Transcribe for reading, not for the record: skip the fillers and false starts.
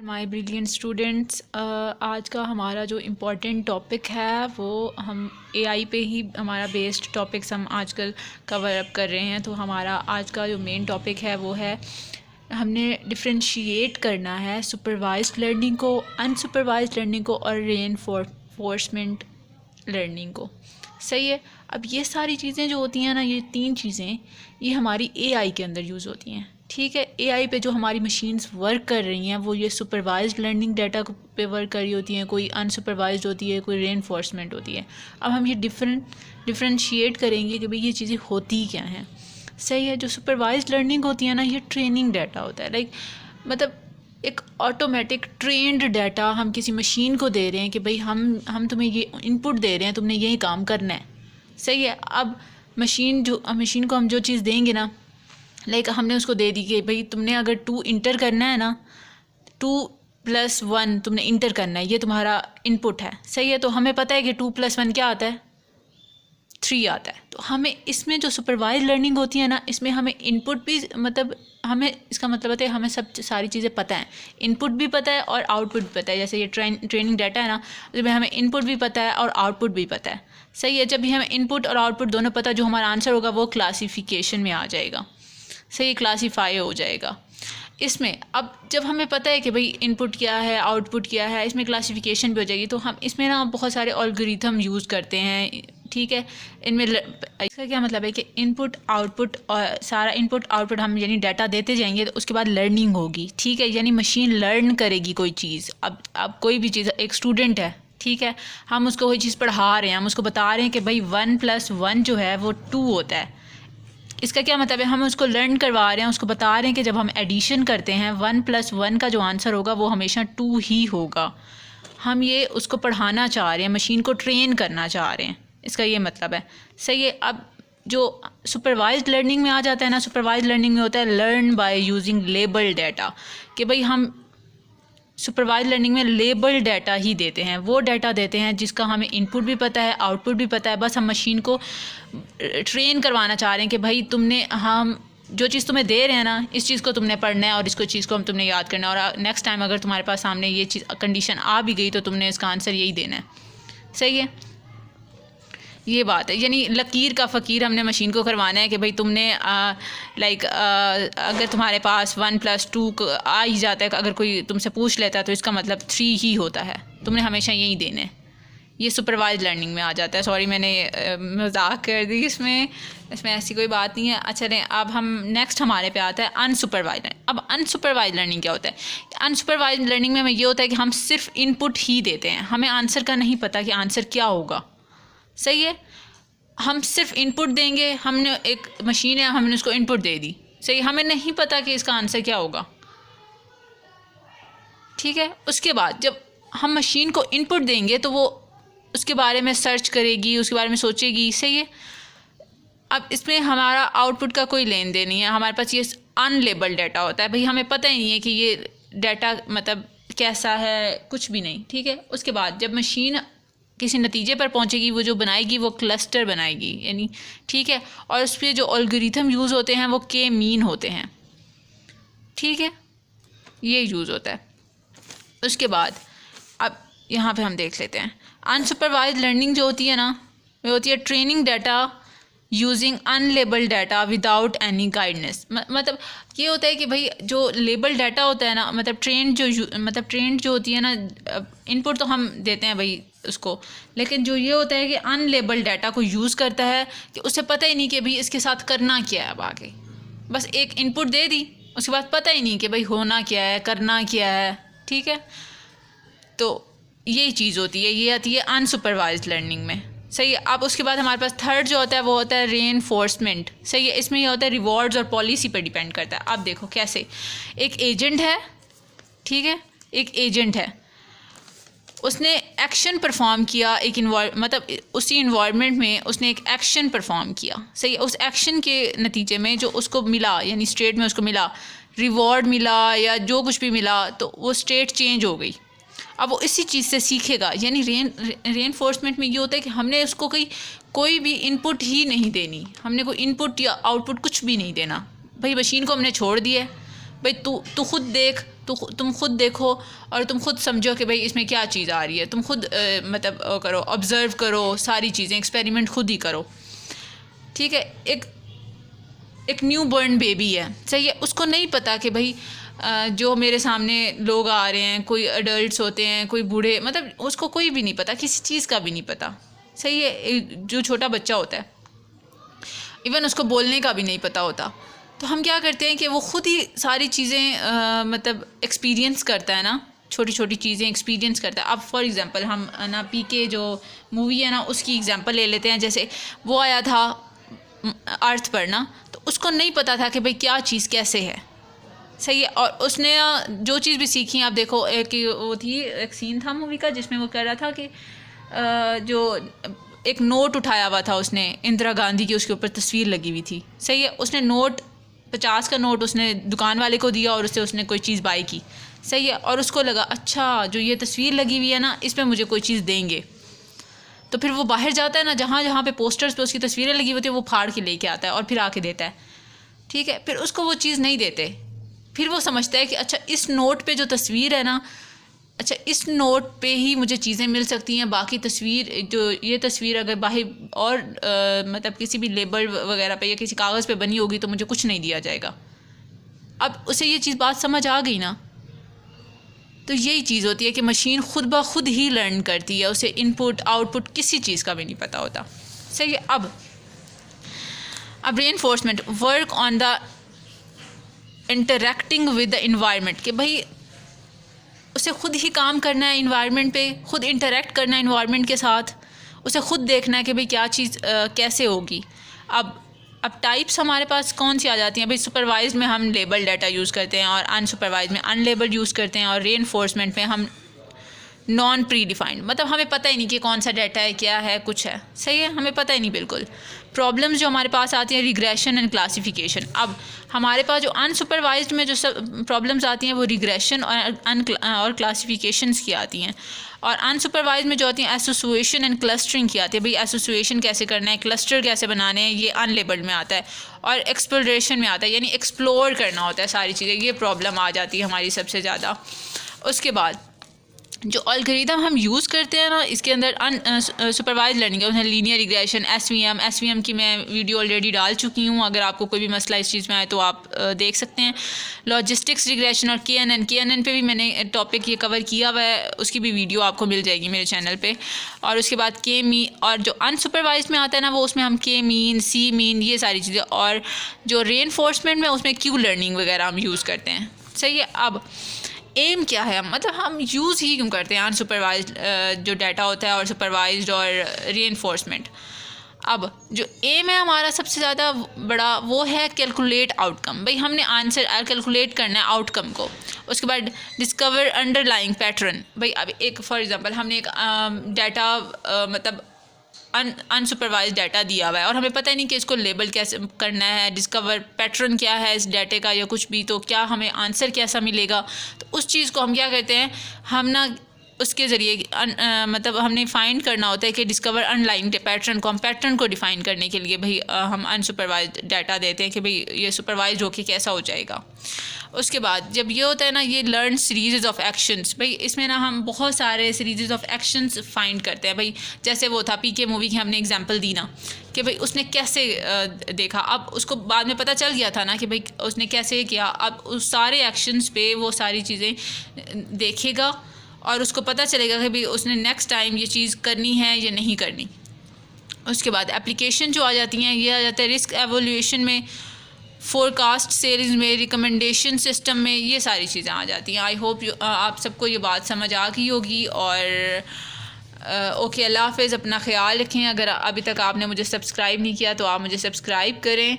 My brilliant students, आज का हमारा जो इम्पोर्टेंट टॉपिक है वो हम एआई पे ही हमारा बेस्ड टॉपिक्स हम आजकल कवर अप कर रहे हैं। तो हमारा आज का जो मेन टॉपिक है वो है हमने डिफरेंशिएट करना है सुपरवाइज्ड लर्निंग को, अनसुपरवाइज्ड लर्निंग को और रेनफोर्समेंट लर्निंग को। सही है। अब ये सारी चीज़ें जो होती हैं ना, ये तीन चीज़ें ये हमारी एआई के अंदर यूज़ होती हैं। ठीक है। एआई पे जो हमारी मशीन्स वर्क कर रही हैं वो ये सुपरवाइज्ड लर्निंग डाटा पे वर्क कर रही होती हैं, कोई अनसुपरवाइज्ड होती है, कोई रेनफोर्समेंट होती है। अब हम ये डिफरेंशिएट करेंगे कि भाई ये चीज़ें होती क्या हैं। सही है। जो सुपरवाइज्ड लर्निंग होती है ना, ये ट्रेनिंग डाटा होता है। मतलब एक ऑटोमेटिक ट्रेंड डाटा हम किसी मशीन को दे रहे हैं कि भाई हम तुम्हें ये इनपुट दे रहे हैं, तुमने यही काम करना है। सही है। अब मशीन को हम जो चीज़ देंगे ना, हमने उसको दे दी कि भाई तुमने अगर 2 इंटर करना है ना, 2+1 तुमने इंटर करना है, ये तुम्हारा इनपुट है। सही है। तो हमें पता है कि 2+1 क्या आता है, 3 आता है। तो हमें इसमें जो सुपरवाइज लर्निंग होती है ना, इसमें हमें इनपुट भी हमें इसका मतलब है हमें सारी चीज़ें पता है, इनपुट भी पता है और आउटपुट भी पता है। जैसे ये ट्रेनिंग डाटा है ना, उसमें हमें इनपुट भी पता है और आउटपुट भी पता है। सही है। जब भी हमें इनपुट और आउटपुट दोनों पता, जो हमारा आंसर होगा वो क्लासिफिकेशन में आ जाएगा। सही, क्लासीफाई हो जाएगा इसमें। अब जब हमें पता है कि भाई इनपुट क्या है, आउटपुट क्या है, इसमें क्लासिफिकेशन भी हो जाएगी। तो हम इसमें ना बहुत सारे एल्गोरिथम यूज़ करते हैं। ठीक है। इनमें इसका क्या मतलब है कि इनपुट आउटपुट और सारा इनपुट आउटपुट हम यानी डाटा देते जाएंगे, तो उसके बाद लर्निंग होगी। ठीक है। यानी मशीन लर्न करेगी कोई चीज़। अब कोई भी चीज़, एक स्टूडेंट है, ठीक है, हम उसको कोई चीज़ पढ़ा रहे हैं, हम उसको बता रहे हैं कि भाई 1+1 जो है वो 2 होता है। इसका क्या मतलब है, हम उसको लर्न करवा रहे हैं, उसको बता रहे हैं कि जब हम एडिशन करते हैं 1+1 का जो आंसर होगा वो हमेशा 2 ही होगा। हम ये उसको पढ़ाना चाह रहे हैं, मशीन को ट्रेन करना चाह रहे हैं, इसका ये मतलब है। सही है। अब जो सुपरवाइज्ड लर्निंग में आ जाता है ना, सुपरवाइज्ड लर्निंग में होता है learn by using label data, कि भाई हम सुपरवाइज लर्निंग में लेबल डाटा ही देते हैं, वो डाटा देते हैं जिसका हमें इनपुट भी पता है, आउटपुट भी पता है। बस हम मशीन को ट्रेन करवाना चाह रहे हैं कि भाई हम जो चीज़ तुम्हें दे रहे हैं ना, इस चीज़ को तुमने पढ़ना है और इसको चीज़ को तुमने याद करना है, और नेक्स्ट टाइम अगर तुम्हारे पास सामने ये चीज़ कंडीशन आ भी गई तो तुमने इसका आंसर यही देना है। सही है। ये बात है। यानी लकीर का फ़कीर हमने मशीन को करवाना है कि भाई तुमने अगर तुम्हारे पास 1+2 आ ही जाता है, अगर कोई तुमसे पूछ लेता है तो इसका मतलब 3 ही होता है, तुमने हमेशा यही देना है। ये सुपरवाइज लर्निंग में आ जाता है। सॉरी, मैंने मजाक कर दी, इसमें ऐसी कोई बात नहीं है। अच्छा नहीं, अब हम नेक्स्ट हमारे पे आता है अनसुपरवाइज लर्निंग। अब अनसुपरवाइज लर्निंग क्या होता है? अनसुपरवाइज लर्निंग में हमें ये होता है कि हम सिर्फ इनपुट ही देते हैं, हमें आंसर का नहीं पता कि आंसर क्या होगा। सही है। हम सिर्फ इनपुट देंगे, हमने एक मशीन है, हमने उसको इनपुट दे दी। सही, हमें नहीं पता कि इसका आंसर क्या होगा। ठीक है। उसके बाद जब हम मशीन को इनपुट देंगे तो वो उसके बारे में सर्च करेगी, उसके बारे में सोचेगी। सही है। अब इसमें हमारा आउटपुट का कोई लेन देन नहीं है, हमारे पास ये अनलेबल डाटा होता है। भाई हमें पता ही नहीं है कि ये डाटा मतलब कैसा है, कुछ भी नहीं। ठीक है। उसके बाद जब मशीन किसी नतीजे पर पहुंचेगी, वो जो बनाएगी वो क्लस्टर बनाएगी, यानी ठीक है। और उस पर जो एल्गोरिथम यूज़ होते हैं वो के मीन होते हैं। ठीक है। ये यूज़ होता है। उसके बाद अब यहाँ पे हम देख लेते हैं अनसुपरवाइज्ड लर्निंग जो होती है ना, वो होती है training data using unlabelled data without any guidance. मतलब ये होता है कि भाई जो लेबल डाटा होता है ना, मतलब ट्रेंड जो होती है ना, इनपुट तो हम देते हैं भाई उसको, लेकिन जो ये होता है कि अनलेबल डाटा को यूज़ करता है कि उसे पता ही नहीं कि भाई इसके साथ करना क्या है। अब आगे बस एक इनपुट दे दी, उसके बाद पता ही नहीं कि भाई होना क्या है, करना क्या है। ठीक है। तो यही चीज़ होती है, ये आती है अनसुपरवाइज्ड लर्निंग में। सही है। अब उसके बाद हमारे पास थर्ड जो होता है वो होता है रेनफोर्समेंट। सही है। इसमें ये होता है रिवॉर्ड्स और पॉलिसी पर डिपेंड करता है। अब देखो कैसे, एक एजेंट है, ठीक है, एक एजेंट है, उसने एक्शन परफॉर्म किया, मतलब उसी इन्वायरमेंट में उसने एक एक्शन परफॉर्म किया। सही है। उस एक्शन के नतीजे में जो उसको मिला, यानी स्टेट में उसको मिला, रिवॉर्ड मिला या जो कुछ भी मिला, तो वो स्टेट चेंज हो गई। अब वो इसी चीज़ से सीखेगा। यानी रेनफोर्समेंट में ये होता है कि हमने उसको कोई भी इनपुट ही नहीं देनी, हमने कोई इनपुट या आउटपुट कुछ भी नहीं देना। भाई मशीन को हमने छोड़ दिया है, भाई तू खुद देख, तुम खुद देखो और तुम खुद समझो कि भाई इसमें क्या चीज़ आ रही है, तुम खुद मतलब करो, ऑब्ज़र्व करो सारी चीज़ें, एक्सपेरिमेंट खुद ही करो, ठीक है। एक न्यू बॉर्न बेबी है, सही है, उसको नहीं पता कि भाई जो मेरे सामने लोग आ रहे हैं, कोई अडल्ट्स होते हैं, कोई बूढ़े, मतलब उसको कोई भी नहीं पता, किसी चीज़ का भी नहीं पता, सही है। जो छोटा बच्चा होता है इवन उसको बोलने का भी नहीं पता होता, तो हम क्या करते हैं कि वो ख़ुद ही सारी चीज़ें मतलब एक्सपीरियंस करता है ना, छोटी छोटी चीज़ें एक्सपीरियंस करता है। अब फॉर एग्ज़ाम्पल हम ना पीके जो मूवी है ना उसकी एग्ज़ाम्पल ले लेते हैं। जैसे वो आया था अर्थ पर ना, तो उसको नहीं पता था कि भाई क्या चीज़ कैसे है, सही है। और उसने जो चीज़ भी सीखी, आप देखो एक वो थी, एक सीन था मूवी का जिसमें वो कह रहा था कि जो एक नोट उठाया हुआ था उसने इंदिरा गांधी की, उसके ऊपर तस्वीर लगी हुई थी, सही है। उसने नोट 50 का नोट उसने दुकान वाले को दिया और उससे उसने कोई चीज़ बाई की, सही है। और उसको लगा अच्छा जो ये तस्वीर लगी हुई है ना इसमें मुझे कोई चीज़ देंगे, तो फिर वो बाहर जाता है ना, जहाँ जहाँ पे पोस्टर्स पे उसकी तस्वीरें लगी होती है वो फाड़ के लेके आता है और फिर आके देता है, ठीक है। फिर उसको वो चीज़ नहीं देते, फिर वो समझता है कि अच्छा इस नोट पे जो तस्वीर है ना, अच्छा इस नोट पे ही मुझे चीज़ें मिल सकती हैं, बाकी तस्वीर जो ये तस्वीर अगर बाहर और मतलब किसी भी लेबल वगैरह पे या किसी कागज़ पे बनी होगी तो मुझे कुछ नहीं दिया जाएगा। अब उसे ये चीज़ बात समझ आ गई ना, तो यही चीज़ होती है कि मशीन खुद ब खुद ही लर्न करती है, उसे इनपुट आउटपुट किसी चीज़ का भी नहीं पता होता, सही है। अब reinforcement, work on the interacting with the environment, कि भाई उसे खुद ही काम करना है इन्वायरमेंट पे, खुद इंटरेक्ट करना है इन्वायरमेंट के साथ, उसे खुद देखना है कि भाई क्या चीज़ कैसे होगी। अब टाइप्स हमारे पास कौन सी आ जाती हैं भाई? सुपरवाइज में हम लेबल डाटा यूज़ करते हैं और अनसुपरवाइज में अनलेबल्ड यूज़ करते हैं, और रीइंफोर्समेंट में हम नॉन प्री डिफाइंड, मतलब हमें पता ही नहीं कि कौन सा डाटा है, क्या है, कुछ है, सही है, हमें पता ही नहीं बिल्कुल। प्रॉब्लम्स जो हमारे पास आती हैं, रिग्रेशन एंड क्लासिफिकेशन। अब हमारे पास जो अनसुपरवाइज्ड में जो सब प्रॉब्लम्स आती हैं वो रिग्रेशन और क्लासिफिकेशंस की आती हैं, और अनसुपरवाइज में जो आती हैं एसोसिएशन एंड क्लस्टरिंग की आती है। भाई एसोसिएशन कैसे करना है, क्लस्टर कैसे बनाने हैं, ये अनलेबल्ड में आता है, और एक्सप्लोरेशन में आता है, यानी एक्सप्लोर करना होता है सारी चीज़ें। ये प्रॉब्लम आ जाती है हमारी सबसे ज़्यादा। उसके बाद जो एल्गोरिदम हम यूज़ करते हैं ना, इसके अंदर सुपरवाइज लर्निंग है, उन्हें लीनियर रिग्रेशन, एसवीएम की मैं वीडियो ऑलरेडी डाल चुकी हूँ, अगर आपको कोई भी मसला इस चीज़ में आए तो आप देख सकते हैं। लॉजिस्टिक्स रिग्रेशन और के एन एन पे भी मैंने टॉपिक ये कवर किया हुआ है, उसकी भी वीडियो आपको मिल जाएगी मेरे चैनल पे। और उसके बाद के मी, और जो अनसुपरवाइज में आता है ना वो उसमें हम के मीन, सी मीन, ये सारी चीज़ें, और जो रीइंफोर्समेंट में उसमें क्यू लर्निंग वगैरह हम यूज़ करते हैं, सही है। अब एम क्या है, मतलब हम यूज़ ही क्यों करते हैं अनसुपरवाइज जो डाटा होता है और सुपरवाइज्ड और रीइंफोर्समेंट। अब जो एम है हमारा सबसे ज़्यादा बड़ा, वो है कैलकुलेट आउटकम। भाई हमने आंसर कैलकुलेट करना है आउटकम को। उसके बाद डिस्कवर अंडरलाइंग पैटर्न। भाई अब एक फॉर एग्ज़ाम्पल हमने एक डाटा मतलब अनसुपरवाइज डाटा दिया हुआ है और हमें पता ही नहीं कि इसको लेबल कैसे करना है, डिस्कवर पैटर्न क्या है इस डाटे का या कुछ भी, तो क्या हमें आंसर कैसा मिलेगा। तो उस चीज़ को हम क्या कहते हैं, हम ना उसके ज़रिए मतलब हमने फाइंड करना होता है कि डिस्कवर अनलाइन पैटर्न को, हम पैटर्न को डिफ़ाइन करने के लिए भाई हम अनसुपरवाइज डाटा देते हैं कि भाई ये सुपरवाइज होके कैसा हो जाएगा। उसके बाद जब ये होता है ना, ये लर्न सीरीज़ ऑफ एक्शंस, भाई इसमें ना हम बहुत सारे सीरीज़ ऑफ एक्शंस फाइंड करते हैं। भाई जैसे वो था पीके मूवी की हमने एग्जांपल दी ना कि भाई उसने कैसे देखा, अब उसको बाद में पता चल गया था ना कि भाई उसने कैसे किया। अब उस सारे एक्शंस पे वो सारी चीज़ें देखेगा और उसको पता चलेगा कि भाई उसने नेक्स्ट टाइम ये चीज़ करनी है या नहीं करनी। उसके बाद एप्लीकेशन जो आ जाती हैं, ये आ जाता है रिस्क एवोल्यूशन में, फोरकास्ट सेरीज़ में, रिकमेंडेशन सिस्टम में, ये सारी चीज़ें आ जाती हैं। आई होप आप सबको ये बात समझ आ गई होगी। और ओके, अल्लाह हाफ़िज़, अपना ख्याल रखें। अगर अभी तक आपने मुझे सब्सक्राइब नहीं किया तो आप मुझे सब्सक्राइब करें।